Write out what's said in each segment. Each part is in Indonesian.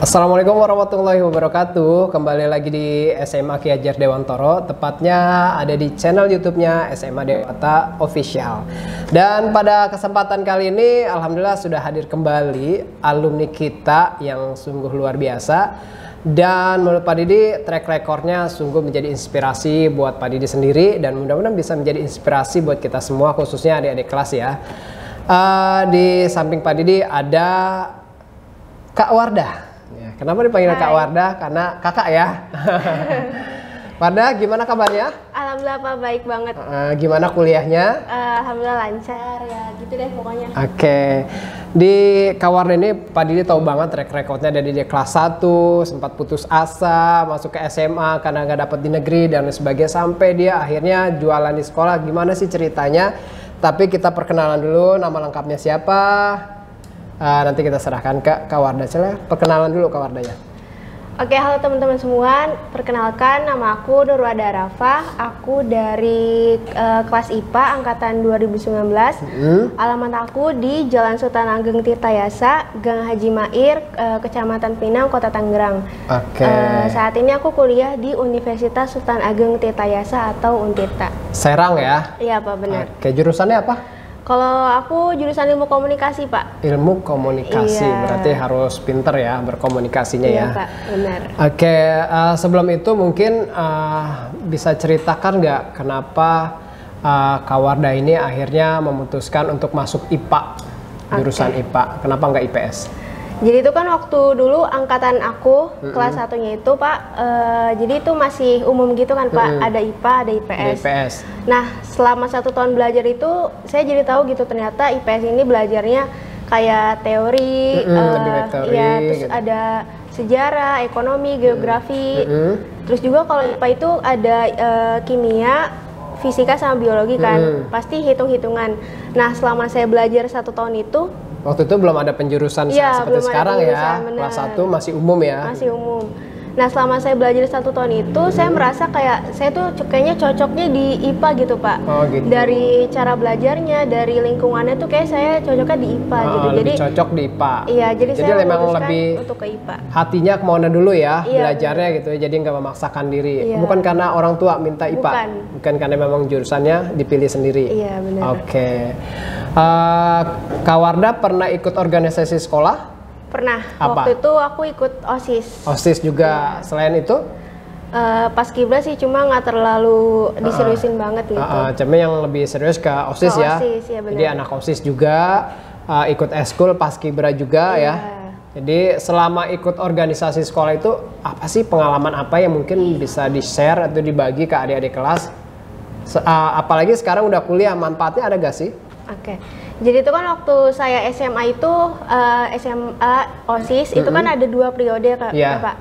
Assalamualaikum warahmatullahi wabarakatuh. Kembali lagi di SMA Ki Hajar Dewantoro, tepatnya ada di channel YouTube-nya SMA Dewata Official. Dan pada kesempatan kali ini, alhamdulillah sudah hadir kembali alumni kita yang sungguh luar biasa. Dan menurut Pak Didi, track recordnya sungguh menjadi inspirasi buat Pak Didi sendiri, dan mudah-mudahan bisa menjadi inspirasi buat kita semua, khususnya adik-adik kelas ya. Di samping Pak Didi ada Kak Wardah. Kenapa dipanggil Kak Wardah? Karena kakak ya. Wardah, gimana kabarnya? Alhamdulillah Pak, baik banget. Gimana kuliahnya? Alhamdulillah lancar ya, gitu deh pokoknya. Oke. Di Kak Wardah ini Pak Didi tahu banget track recordnya dari dia kelas 1, sempat putus asa, masuk ke SMA karena nggak dapet di negeri dan sebagainya, sampai dia akhirnya jualan di sekolah. Gimana sih ceritanya? Tapi kita perkenalan dulu, nama lengkapnya siapa? Nanti kita serahkan ke Kak Wardah. Silahkan perkenalan dulu Kak Wardah ya. Oke, halo teman-teman semua. Perkenalkan, nama aku Nurwada Arafah. Aku dari kelas IPA angkatan 2019. Alamat aku di Jalan Sultan Ageng Tirtayasa, Gang Haji Mair, Kecamatan Pinang, Kota Tangerang. Oke. Saat ini aku kuliah di Universitas Sultan Ageng Tirtayasa atau Untirta. Serang ya? Iya Pak, benar. Oke, jurusannya apa? Kalau aku jurusan ilmu komunikasi Pak. Ilmu komunikasi, Iya. Berarti harus pinter ya berkomunikasinya Iya, ya. Pak, benar. Oke, sebelum itu mungkin bisa ceritakan nggak kenapa Kak Wardah ini akhirnya memutuskan untuk masuk IPA, jurusan IPA, kenapa nggak IPS? Jadi itu kan waktu dulu angkatan aku kelas satunya itu Pak, jadi itu masih umum gitu kan Pak, ada IPA, ada IPS. IPS. Nah selama 1 tahun belajar itu saya jadi tahu gitu ternyata IPS ini belajarnya kayak teori, lebih baik teori, ya, terus gitu. ada sejarah, ekonomi, geografi. Terus juga kalau IPA itu ada kimia, fisika sama biologi kan, pasti hitung-hitungan. Nah selama saya belajar 1 tahun itu, Waktu itu belum ada penjurusan ya, seperti belum sekarang ada ya, bener. kelas 1 masih umum ya. Masih umum. Nah selama saya belajar 1 tahun itu, saya merasa kayak saya tuh kayaknya cocoknya di IPA gitu Pak. Oh, gitu. Dari cara belajarnya, dari lingkungannya tuh kayak saya cocoknya di IPA gitu. Lebih Jadi cocok di IPA. iya, jadi saya memang memutuskan lebih untuk ke IPA. hatinya kemauan dulu ya, Iya, belajarnya gitu ya, jadi nggak memaksakan diri. Iya. Bukan karena orang tua minta IPA, bukan karena memang jurusannya dipilih sendiri. Iya, benar. Oke. Kak Wardah pernah ikut organisasi sekolah? Pernah. Apa? Waktu itu aku ikut OSIS. OSIS juga. Selain itu? Paskibra sih, cuma nggak terlalu diseriusin banget gitu. Cuma yang lebih serius ke OSIS ya. OSIS, ya benar. Jadi anak OSIS juga, ikut eskul, paskibra juga ya. Jadi selama ikut organisasi sekolah itu apa sih pengalaman apa yang mungkin bisa di-share atau dibagi ke adik-adik kelas? Apalagi sekarang udah kuliah, manfaatnya ada gak sih? Oke, jadi itu kan waktu saya SMA itu SMA OSIS itu kan ada 2 periode Kak, Pak.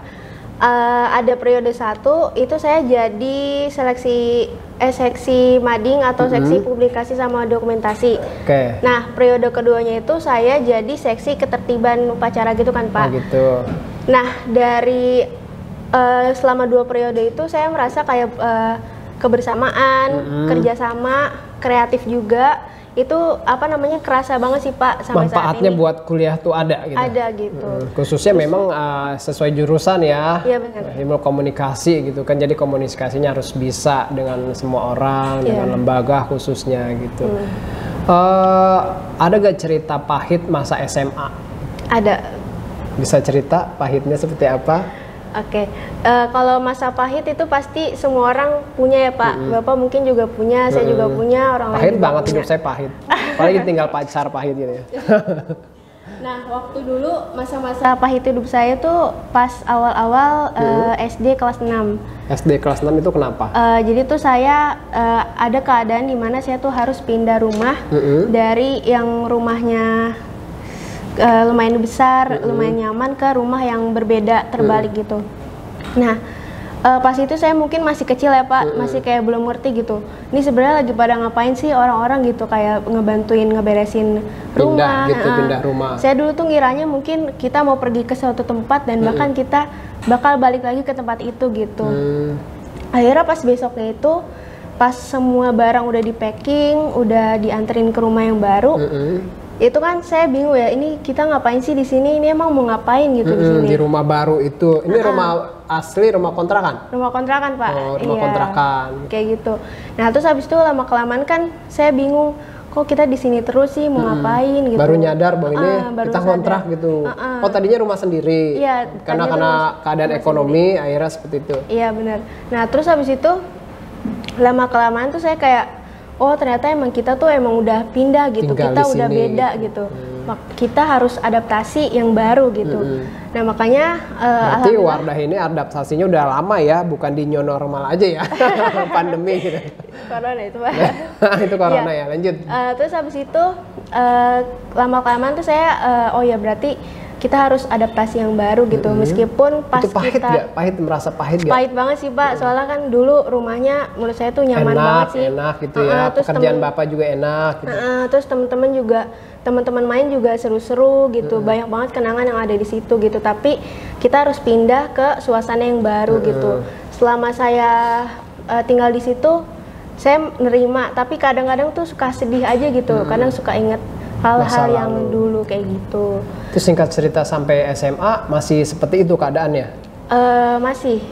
Ada periode 1 itu saya jadi seksi mading atau seksi publikasi sama dokumentasi. Nah periode keduanya itu saya jadi seksi ketertiban upacara gitu kan Pak. Oh gitu. Nah dari selama 2 periode itu saya merasa kayak kebersamaan, kerjasama, kreatif juga. Itu apa namanya, kerasa banget sih Pak sampai manfaatnya saat ini. buat kuliah tuh ada gitu. Ada gitu. Khususnya memang sesuai jurusan ya. Iya benar. Ilmu komunikasi gitu kan, jadi komunikasinya harus bisa dengan semua orang, dengan lembaga khususnya gitu. Ada gak cerita pahit masa SMA? Ada. Bisa cerita pahitnya seperti apa? Oke, kalau masa pahit itu pasti semua orang punya ya Pak. Bapak mungkin juga punya, saya juga punya, orang lain pahit juga banget punya. Hidup saya pahit. Apalagi tinggal pacar pahit gitu ya. Nah, waktu dulu masa-masa pahit hidup saya tuh pas awal-awal SD kelas 6. SD kelas 6 itu kenapa? Jadi tuh saya ada keadaan di mana saya tuh harus pindah rumah dari yang rumahnya lumayan besar, lumayan nyaman ke rumah yang berbeda, terbalik gitu. Nah, pas itu saya mungkin masih kecil ya Pak, masih kayak belum ngerti gitu. Ini sebenarnya lagi pada ngapain sih orang-orang gitu, kayak ngebantuin ngeberesin rumah. Pindah rumah. Saya dulu tuh ngiranya mungkin kita mau pergi ke suatu tempat dan bahkan kita bakal balik lagi ke tempat itu gitu. Akhirnya pas besoknya itu, pas semua barang udah di packing, udah dianterin ke rumah yang baru, Itu kan saya bingung ya, ini kita ngapain sih di sini? Ini emang mau ngapain gitu di sini? Di rumah baru itu. Ini rumah asli, rumah kontrakan? Rumah kontrakan, Pak. Oh, rumah kontrakan. Kayak gitu. Nah, terus habis itu lama-kelamaan kan saya bingung, kok kita di sini terus sih, mau ngapain gitu. Baru nyadar bahwa ini kita kontrak gitu. Oh, tadinya rumah sendiri. Iya, karena keadaan ekonomi akhirnya seperti itu. Iya, benar. Nah, terus habis itu lama-kelamaan tuh saya kayak, oh ternyata emang kita tuh emang udah pindah gitu, Tinggal kita di udah sini. beda gitu. Kita harus adaptasi yang baru gitu. Nah makanya Berarti Wardah ini adaptasinya udah lama ya, bukan di new normal aja ya, pandemi gitu. Corona itu Pak. Itu corona ya, lanjut. Terus habis itu lama-kelamaan tuh saya, oh ya berarti kita harus adaptasi yang baru gitu, meskipun pas itu pahit kita gak? Pahit, merasa pahit gak? pahit banget sih Pak, soalnya kan dulu rumahnya menurut saya tuh nyaman banget sih. Enak gitu ya, Terus pekerjaan Bapak juga enak gitu. Terus teman-teman main juga seru-seru gitu, banyak banget kenangan yang ada di situ gitu. Tapi kita harus pindah ke suasana yang baru gitu. Selama saya tinggal di situ, saya nerima. Tapi kadang-kadang tuh suka sedih aja gitu. Kadang suka inget hal-hal yang dulu kayak gitu. Itu singkat cerita sampai SMA masih seperti itu keadaannya? Masih.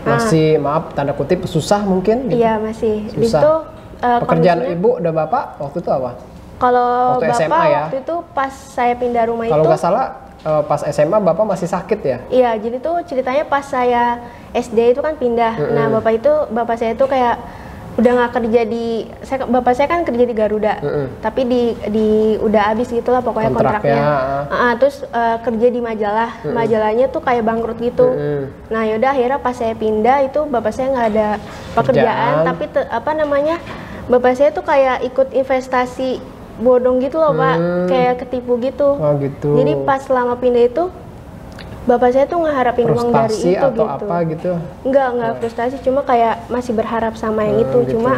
Masih maaf tanda kutip susah mungkin? Gitu? Iya masih. Susah. Itu pekerjaan ibu dan bapak waktu itu apa? Kalau waktu bapak SMA ya? waktu itu pas saya pindah rumah Kalau itu. nggak salah pas SMA bapak masih sakit ya? Iya, jadi tuh ceritanya pas saya SD itu kan pindah. Nah bapak saya tuh kayak udah nggak kerja di, bapak saya kan kerja di Garuda, tapi di udah habis gitulah pokoknya kontraknya. Terus kerja di majalah, majalahnya tuh kayak bangkrut gitu. Nah yaudah akhirnya pas saya pindah itu bapak saya nggak ada pekerjaan, tapi bapak saya tuh kayak ikut investasi bodong gitu loh Pak, kayak ketipu gitu. Oh gitu. Jadi pas selama pindah itu bapak saya tuh ngeharapin uang dari itu atau gitu. apa gitu? Enggak frustasi, cuma kayak masih berharap sama yang itu. Gitu, cuma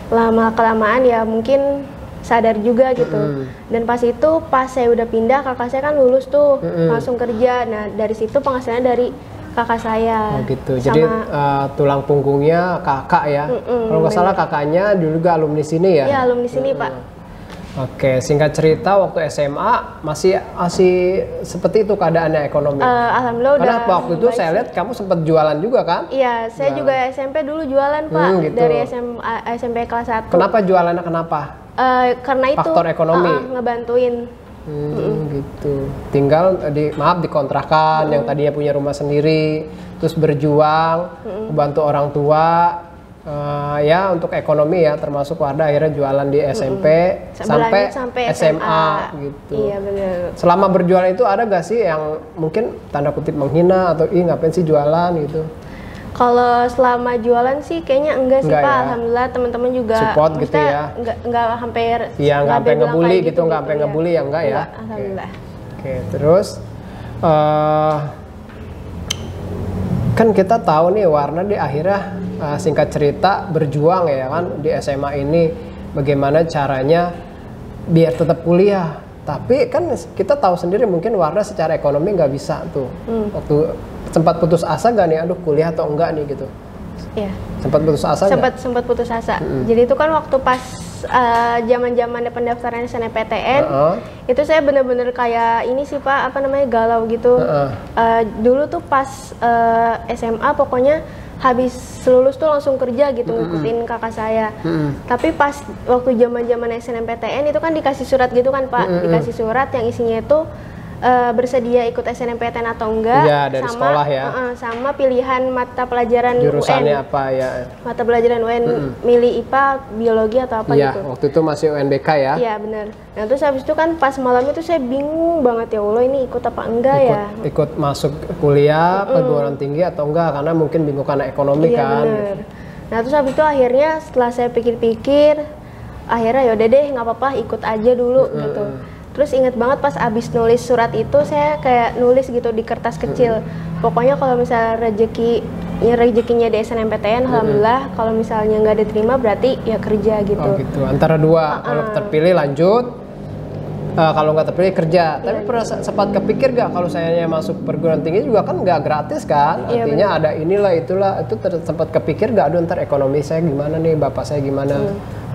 lama-kelamaan ya mungkin sadar juga gitu. Dan pas saya udah pindah, kakak saya kan lulus tuh, langsung kerja. Nah dari situ penghasilannya dari kakak saya. Oh gitu, jadi tulang punggungnya kakak ya? Kalau nggak salah kakaknya dulu juga alumni sini ya? Iya alumni sini Pak. Oke, singkat cerita waktu SMA masih seperti itu keadaannya ekonomi. Alhamdulillah udah. Karena waktu itu saya lihat kamu sempat jualan juga kan? Iya, saya juga SMP dulu jualan Pak, gitu. dari SMP kelas 1. Kenapa jualannya kenapa? Karena itu faktor ekonomi. ngebantuin. Gitu. Tinggal dikontrakan yang tadinya punya rumah sendiri, terus berjuang, membantu orang tua. Ya untuk ekonomi ya, termasuk Wardah akhirnya jualan di SMP sampai SMA gitu. Iya benar. Selama berjualan itu ada gak sih yang mungkin tanda kutip menghina atau ngapain sih jualan gitu? Kalau selama jualan sih kayaknya enggak sih Pak, ya? Alhamdulillah teman-teman juga support gitu ya. Enggak hampir. Iya nggak sampai ngebully gitu, nggak sampai ya. ngebully ya enggak ya? Alhamdulillah. Oke, terus kan kita tahu nih Warna di akhirnya singkat cerita berjuang ya kan di SMA ini, bagaimana caranya biar tetap kuliah. Tapi kan kita tahu sendiri mungkin Warna secara ekonomi nggak bisa tuh. Waktu sempat putus asa gak nih, aduh kuliah atau enggak nih gitu? Iya. Sempat putus asa? Sempat putus asa. Jadi itu kan waktu pas zaman-zaman pendaftaran SNMPTN, itu saya bener-bener kayak ini sih Pak, galau gitu. Dulu tuh pas SMA pokoknya habis lulus tuh langsung kerja gitu, ngikutin kakak saya. Tapi pas waktu zaman-zaman SNMPTN itu kan dikasih surat gitu kan Pak, dikasih surat yang isinya itu bersedia ikut SNMPTN atau enggak, ya, dari sama sekolah ya. Sama pilihan mata pelajaran jurusannya UN. apa ya? Mata pelajaran UN, milih IPA, biologi atau apa ya, gitu. Waktu itu masih UNBK ya? Iya benar. Nah terus habis itu kan pas malam itu saya bingung banget, ya Allah ini ikut apa enggak ya? Ikut masuk kuliah, perguruan tinggi atau enggak, karena mungkin bingung karena ekonomi kan. Bener. Nah terus habis itu akhirnya setelah saya pikir-pikir, akhirnya yaudah deh nggak apa-apa ikut aja dulu gitu. Terus inget banget pas abis nulis surat itu saya kayak nulis gitu di kertas kecil. Pokoknya kalau misalnya rezekinya di SNMPTN, alhamdulillah. Kalau misalnya nggak diterima berarti ya kerja gitu. Oh gitu. Antara dua. Kalau terpilih lanjut, kalau nggak terpilih kerja. Tapi pernah sempat kepikir gak kalau saya masuk perguruan tinggi juga kan nggak gratis kan? Artinya ada inilah itulah. Itu sempat kepikir gak? Aduh ntar ekonomi saya gimana nih, bapak saya gimana?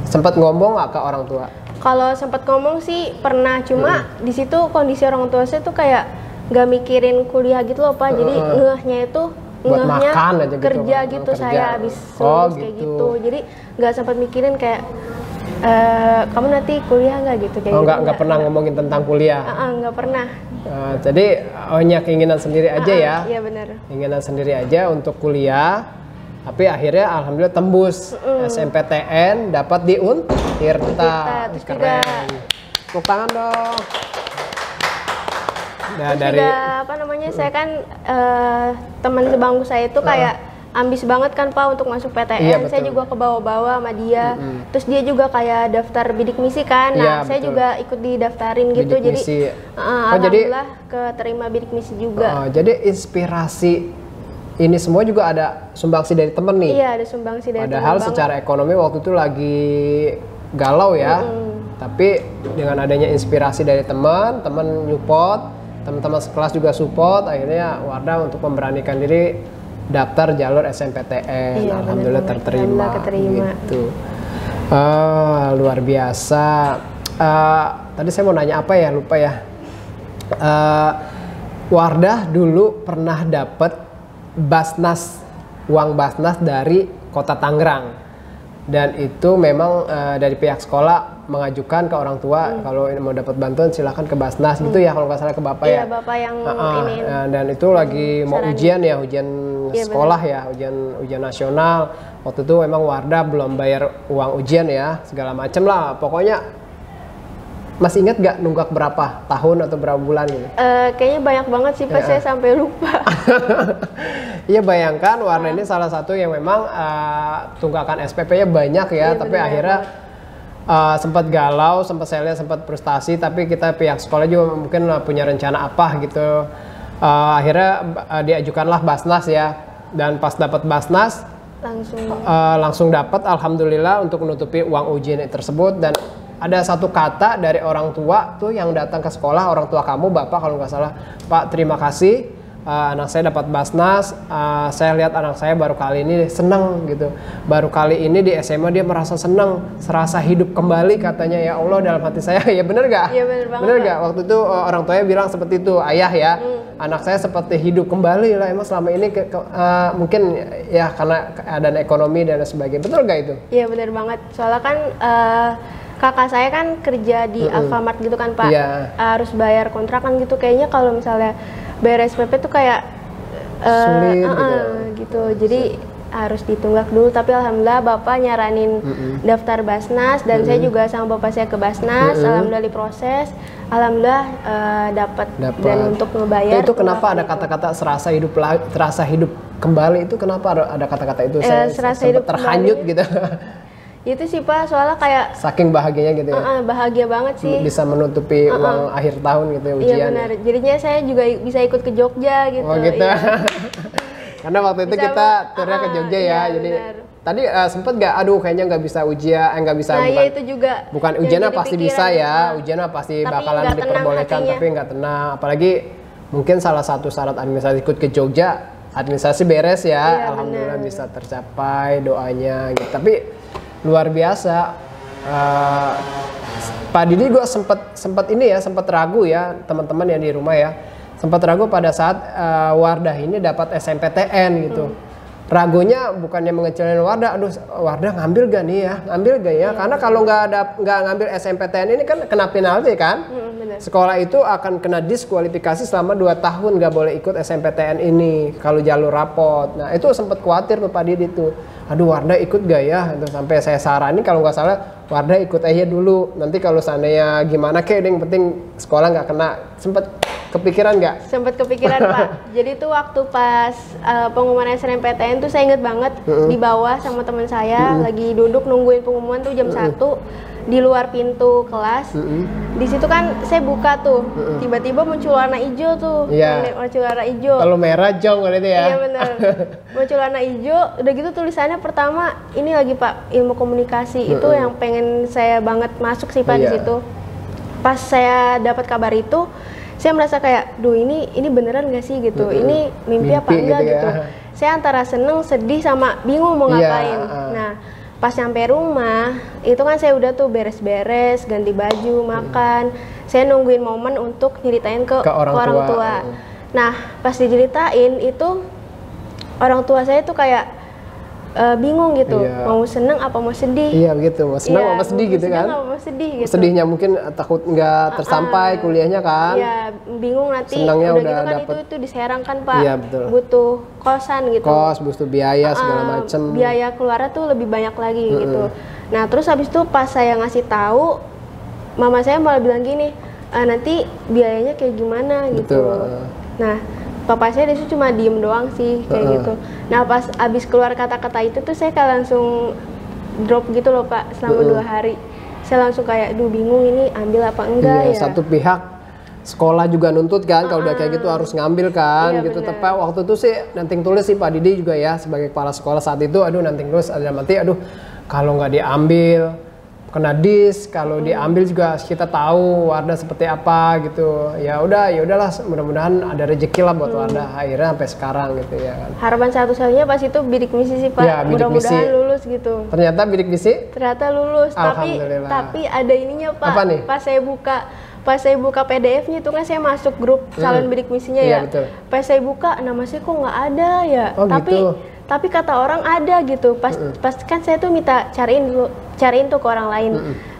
Sempat ngomong nggak ke orang tua? Kalau sempat ngomong sih pernah, cuma di situ kondisi orang tua saya tuh kayak nggak mikirin kuliah gitu loh Pak. Jadi ngehnya itu buat ngehnya makan aja gitu, kerja gitu, kerja. saya habis lulus kayak gitu. gitu. Jadi nggak sempat mikirin kayak kamu nanti kuliah nggak gitu kayak gitu. Nggak pernah ngomongin tentang kuliah. Nggak pernah. Jadi hanya keinginan sendiri aja ya. Iya benar. Keinginan sendiri aja untuk kuliah. Tapi akhirnya alhamdulillah tembus SMPTN, dapat di Untirta. Terus Keren. Tepuk tangan dong. Nah, terus juga apa namanya, saya kan teman sebangku saya itu kayak ambis banget kan Pak untuk masuk PTN. Iya, saya juga ke bawah-bawah sama dia. Terus dia juga kayak daftar bidik misi kan. Nah, saya juga ikut didaftarin gitu. Bidik jadi misi. alhamdulillah keterima bidik misi juga. Jadi inspirasi ini semua juga ada sumbangsi dari temen nih. Iya, ada sumbangsi dari temen. Padahal secara ekonomi waktu itu lagi galau ya. Tapi dengan adanya inspirasi dari teman nyupport, teman-teman sekelas juga support, akhirnya Wardah untuk memberanikan diri daftar jalur SMPTN. Iya, alhamdulillah terterima. Alhamdulillah keterima. Gitu. Luar biasa. Tadi saya mau nanya apa ya, lupa ya. Wardah dulu pernah dapat Basnas, uang Basnas dari Kota Tangerang, dan itu memang dari pihak sekolah mengajukan ke orang tua kalau mau dapat bantuan silahkan ke Basnas gitu ya, kalau nggak salah ke bapak ya. Iya, bapak yang ini. Dan itu lagi mau ujian ya, ujian sekolah ya, ujian nasional. Waktu itu memang Wardah belum bayar uang ujian ya, segala macem lah. Pokoknya masih ingat nggak nunggak berapa tahun atau berapa bulan gitu? Kayaknya banyak banget sih Pak, saya sampai lupa. Iya, bayangkan Wardah ini salah satu yang memang tunggakan SPP-nya banyak ya, tapi akhirnya sempat galau, sempat saya lihat sempat frustasi, tapi kita pihak sekolah juga mungkin punya rencana apa gitu. Akhirnya diajukanlah Basnas ya, dan pas dapat Basnas langsung dapat alhamdulillah untuk menutupi uang ujian tersebut. Dan ada satu kata dari orang tua tuh yang datang ke sekolah, orang tua kamu, bapak kalau nggak salah, Pak terima kasih anak saya dapat Basnas, saya lihat anak saya baru kali ini senang gitu, baru kali ini di SMA dia merasa senang, serasa hidup kembali katanya. Ya Allah, dalam hati saya ya bener gak? Iya bener banget. Bener gak? Waktu itu orang tuanya bilang seperti itu, ayah ya, anak saya seperti hidup kembali lah, emang selama ini mungkin ya karena keadaan ekonomi dan sebagainya. Betul gak itu? Iya bener banget, soalnya kan kakak saya kan kerja di Alfamart gitu kan Pak, harus bayar kontrakan gitu. Kayaknya kalau misalnya bayar SPP tuh kayak sulit gitu. Jadi harus ditunggak dulu. Tapi alhamdulillah bapak nyaranin daftar Basnas, dan saya juga sama bapak saya ke Basnas. Alhamdulillah diproses, alhamdulillah dapat. Dan untuk ngebayar itu kenapa ada kata-kata terasa hidup kembali, itu kenapa ada kata-kata itu? Saya sempat terhanyut gitu. Itu sih Pak, soalnya kayak saking bahagianya gitu ya. Bahagia banget sih. Bisa menutupi uang akhir tahun gitu ya, ujian. Iya benar. Jadinya saya juga bisa ikut ke Jogja gitu. Oh gitu. Iya. Karena waktu itu kita turnya ke Jogja ya. Jadi tadi sempet nggak, aduh kayaknya nggak bisa ujian, nggak bisa. Nah, bukan, itu juga. Bukan ujiannya pasti bisa ya. Ujiannya pasti bakalan diperbolehkan, tapi nggak tenang. Apalagi mungkin salah satu syarat administrasi ikut ke Jogja, administrasi beres ya. Iya, alhamdulillah bisa tercapai doanya gitu. Tapi luar biasa. Pak Didi gue sempat ragu ya, teman-teman yang di rumah ya, sempat ragu pada saat Wardah ini dapat SMPTN gitu. Ragunya bukannya mengecilin Wardah, aduh Wardah ngambil gak nih ya, karena kalau nggak ngambil SMPTN ini kan kena penalti kan. Sekolah itu akan kena diskualifikasi selama 2 tahun, nggak boleh ikut SMPTN ini kalau jalur rapot. Nah itu sempat khawatir tuh Pak Didi tuh, aduh Wardah ikut gak ya, itu sampai saya saranin kalau nggak salah Wardah ikut aja dulu, nanti kalau seandainya gimana yang penting sekolah nggak kena. Sempet kepikiran nggak? Sempet kepikiran Pak. Jadi tuh waktu pas pengumuman SNMPTN tuh saya inget banget, di bawah sama teman saya lagi duduk nungguin pengumuman tuh jam 1 di luar pintu kelas. Di situ kan saya buka tuh, tiba-tiba muncul warna hijau tuh. Muncul warna hijau. Kalau merah jong kan itu ya. Iya benar. Muncul warna hijau, udah gitu tulisannya pertama ini lagi Pak, ilmu komunikasi. Itu yang pengen saya banget masuk sih Pak di situ. Pas saya dapat kabar itu, saya merasa kayak, duh ini beneran gak sih gitu, ini mimpi apa enggak gitu. Saya antara seneng, sedih, sama bingung mau ngapain. Nah pas nyampe rumah itu kan saya udah tuh beres-beres, ganti baju, makan. Saya nungguin momen untuk nyeritain ke orang tua. Nah pas diceritain itu orang tua saya tuh kayak bingung gitu, mau seneng apa mau sedih. Iya begitu, mau seneng apa sedih gitu kan. Mau sedih gitu. Sedihnya mungkin takut nggak tersampai kuliahnya kan. Iya, bingung nanti senangnya udah gitu kan dapet. itu diserang kan Pak. Iya, betul. Butuh kosan gitu. Kos, butuh biaya segala macem. Biaya keluarnya tuh lebih banyak lagi gitu. Nah terus habis itu pas saya ngasih tahu, mama saya malah bilang gini, nanti biayanya kayak gimana gitu. Betul. Nah papa saya disitu cuma diem doang sih kayak gitu. Nah pas abis keluar kata-kata itu tuh saya kayak langsung drop gitu loh Pak selama 2 hari. Saya langsung kayak, duh bingung ini ambil apa enggak ya. Satu pihak sekolah juga nuntut kan, kalau udah kayak gitu harus ngambil kan gitu. Tapi waktu itu sih nanting tulis sih Pak Didi juga ya sebagai kepala sekolah saat itu, aduh nanting tulis ada mati, aduh kalau nggak diambil kena dis, kalau diambil juga kita tahu Wardah seperti apa gitu. Ya udahlah, mudah-mudahan ada rezeki lah buat Wardah. Akhirnya sampai sekarang gitu ya kan. Harapan satu-satunya pas itu bidik misi sih Pak. Ya, mudah-mudahan lulus gitu. Ternyata bidik misi? Ternyata lulus. Tapi ada ininya Pak. Apa nih? Pas saya buka PDF-nya itu kan saya masuk grup calon bidik misinya ya. Betul. Pas saya buka nama saya kok nggak ada ya. Oh, gitu. Tapi kata orang ada gitu. Pas kan saya tuh minta cariin tuh ke orang lain.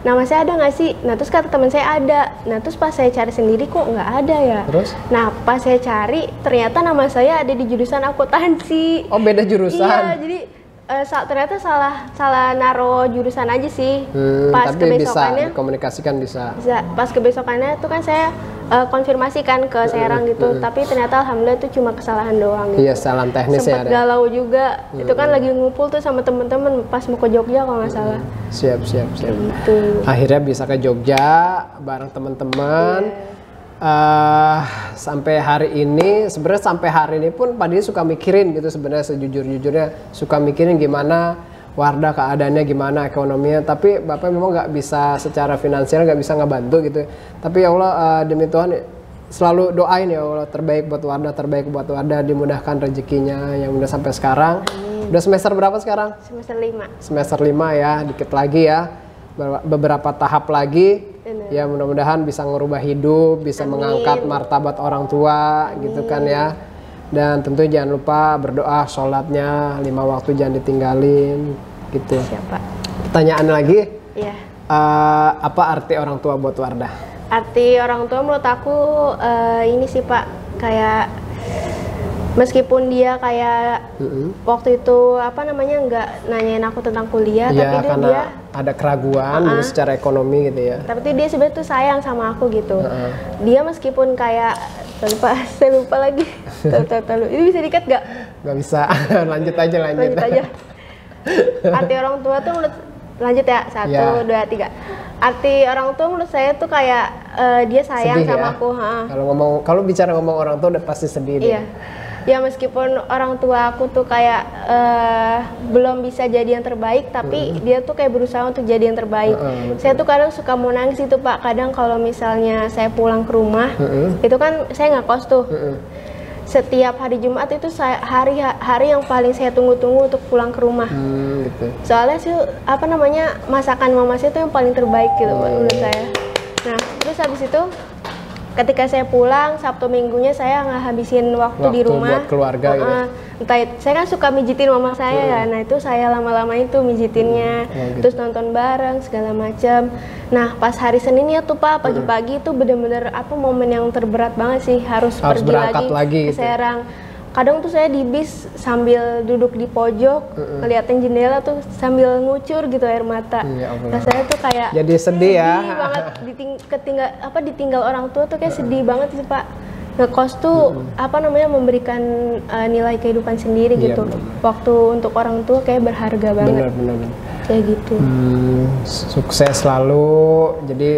Nama saya ada nggak sih? Nah terus kata teman saya ada. Nah terus pas saya cari sendiri kok nggak ada ya. Terus? Nah pas saya cari ternyata nama saya ada di jurusan akuntansi. Oh beda jurusan? Iya jadi ternyata salah naro jurusan aja sih. Pas tapi kebesokannya bisa dikomunikasikan bisa. Pas kebesokannya tuh kan saya konfirmasikan ke Serang gitu, tapi ternyata alhamdulillah itu cuma kesalahan doang gitu. Iya, kesalahan teknis ya. Sempet galau juga, itu kan lagi ngumpul tuh sama temen-temen pas mau ke Jogja kalau nggak salah. Siap. Gitu. Akhirnya bisa ke Jogja bareng teman-teman. Sampai hari ini, sebenarnya sampai hari ini pun Pak Didi suka mikirin gitu sebenarnya, sejujur-jujurnya suka mikirin gimana Wardah keadaannya gimana, ekonominya, tapi Bapak memang nggak bisa secara finansial, nggak bisa ngebantu gitu. Tapi ya Allah, demi Tuhan selalu doain ya Allah terbaik buat Wardah, dimudahkan rezekinya yang udah sampai sekarang. Udah semester berapa sekarang? Semester 5. Semester 5 ya, dikit lagi ya, beberapa tahap lagi. Ya mudah-mudahan bisa ngerubah hidup, bisa mengangkat martabat orang tua gitu kan ya. Dan tentu jangan lupa berdoa, sholatnya 5 waktu jangan ditinggalin gitu. Siapa? Pertanyaan lagi, Iya. apa arti orang tua buat Wardah? Arti orang tua menurut aku ini sih Pak, kayak meskipun dia kayak waktu itu nggak nanyain aku tentang kuliah, Ya, tapi karena dia ada keraguan dulu secara ekonomi gitu ya. Tapi dia sebenarnya tuh sayang sama aku gitu. Dia meskipun kayak saya lupa lagi. Tahu. Ini bisa dikat gak? Gak bisa. Lanjut aja. Arti orang tua tuh lanjut ya, 1, 2, 3. Arti orang tua menurut saya tuh kayak dia sayang sedih sama ya? aku. Kalau bicara ngomong orang tua udah pasti sedih deh. Iya. Ya meskipun orang tua aku tuh kayak belum bisa jadi yang terbaik, tapi dia tuh kayak berusaha untuk jadi yang terbaik. Saya tuh kadang suka mau nangis itu Pak. Kadang kalau misalnya saya pulang ke rumah, itu kan saya ngekos tuh. Setiap hari Jumat itu hari yang paling saya tunggu-tunggu untuk pulang ke rumah. Gitu. Soalnya sih masakan mama saya tuh yang paling terbaik gitu menurut saya. Nah terus habis itu ketika saya pulang Sabtu Minggunya saya ngabisin waktu di rumah buat keluarga gitu. Saya kan suka mijitin mama saya ya. Nah itu saya lama-lama itu mijitinnya, terus nonton bareng segala macam. Nah pas hari Seninnya tuh Pak pagi-pagi itu bener-bener momen yang terberat banget sih, harus pergi lagi ke Serang. Kadang tuh saya di bis sambil duduk di pojok ngeliatin jendela tuh sambil ngucur gitu air mata. Rasanya tuh kayak jadi sedih ya. Banget ditinggal orang tua tuh kayak sedih banget sih Pak. Ngekos tuh memberikan nilai kehidupan sendiri gitu. Waktu untuk orang tua kayak berharga banget. Benar. Kayak gitu. Sukses selalu. Jadi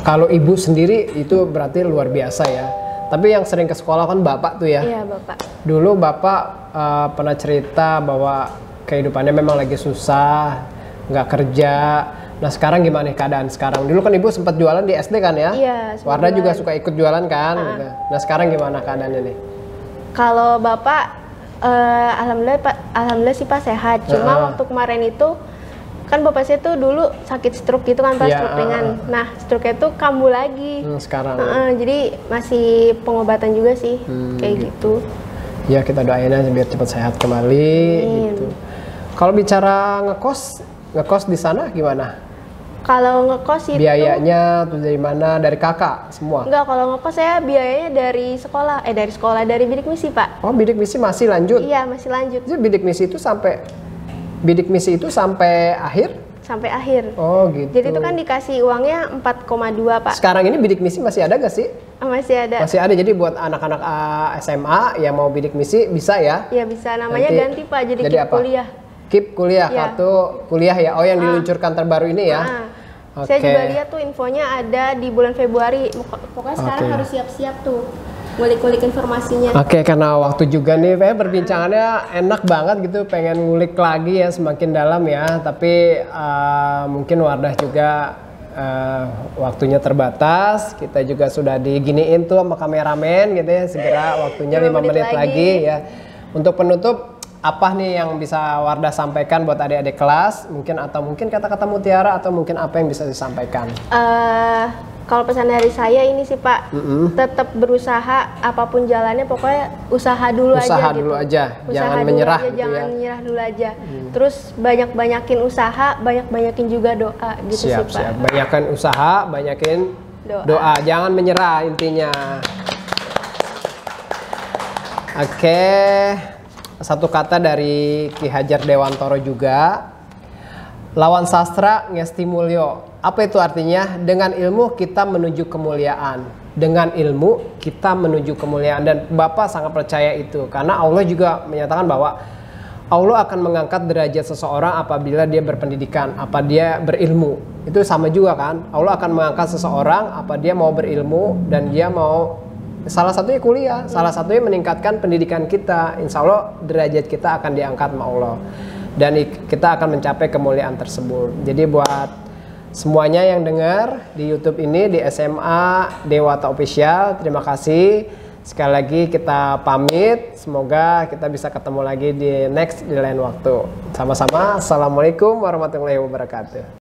kalau ibu sendiri itu berarti luar biasa ya. Tapi yang sering ke sekolah kan bapak tuh ya. Iya bapak. Dulu bapak pernah cerita bahwa kehidupannya memang lagi susah, nggak kerja. Nah sekarang gimana nih keadaan sekarang? Dulu kan ibu sempat jualan di SD kan ya? Iya. Wardah juga suka ikut jualan kan? Gitu. Nah sekarang gimana keadaannya nih? Kalau bapak Alhamdulillah sih Pak sehat. Cuma waktu kemarin itu kan bapak saya tuh dulu sakit stroke gitu kan Pak, stroke ringan. Nah, stroke-nya tuh kambuh lagi. Sekarang. Jadi masih pengobatan juga sih, kayak gitu. Ya kita doain aja biar cepat sehat kembali. Gitu. Kalau bicara ngekos di sana gimana? Kalau ngekos itu biayanya tuh dari mana? Dari kakak semua? Enggak, kalau ngekos saya biayanya dari sekolah, dari bidik misi Pak. Oh, bidik misi masih lanjut? Iya, masih lanjut. Jadi bidik misi itu sampai akhir? Sampai akhir. Oh gitu. Jadi itu kan dikasih uangnya 4,2 Pak. Sekarang ini bidik misi masih ada gak sih? Masih ada. Masih ada, jadi buat anak-anak SMA yang mau bidik misi bisa ya? Iya bisa, namanya ganti Pak, jadi KIP apa? kuliah. KIP kuliah, ya. Kartu kuliah ya? Oh yang diluncurkan terbaru ini ya? Saya juga lihat tuh infonya ada di bulan Februari. Pokoknya sekarang harus siap-siap tuh ngulik-ngulik informasinya. Karena waktu juga nih, perbincangannya enak banget gitu, pengen ngulik lagi ya semakin dalam ya. Tapi mungkin Wardah juga waktunya terbatas. Kita juga sudah diginiin tuh sama kameramen gitu ya. Segera waktunya 5 menit lagi ya. Untuk penutup, apa nih yang bisa Wardah sampaikan buat adik-adik kelas? Mungkin kata-kata mutiara atau mungkin apa yang bisa disampaikan? Kalau pesan dari saya ini sih Pak, tetap berusaha apapun jalannya, pokoknya usaha dulu aja. Usaha dulu aja, jangan menyerah gitu jangan ya. menyerah dulu aja. Terus banyakin usaha, banyakin juga doa gitu sih Pak. Siap. Banyakin usaha, banyakin doa. Jangan menyerah intinya. Satu kata dari Ki Hajar Dewantoro juga, lawan sastra ngesti mulyo. Apa itu artinya? Dengan ilmu kita menuju kemuliaan. Dengan ilmu kita menuju kemuliaan. Dan Bapak sangat percaya itu, karena Allah juga menyatakan bahwa Allah akan mengangkat derajat seseorang apabila dia berpendidikan, apa dia berilmu. Itu sama juga kan, Allah akan mengangkat seseorang apa dia mau berilmu dan dia mau, salah satunya kuliah, salah satunya meningkatkan pendidikan kita. Insya Allah derajat kita akan diangkat sama Allah dan kita akan mencapai kemuliaan tersebut. Jadi buat semuanya yang dengar di YouTube ini, di SMA Dewata Official, terima kasih. Sekali lagi kita pamit, semoga kita bisa ketemu lagi di lain waktu. Sama-sama, Assalamualaikum warahmatullahi wabarakatuh.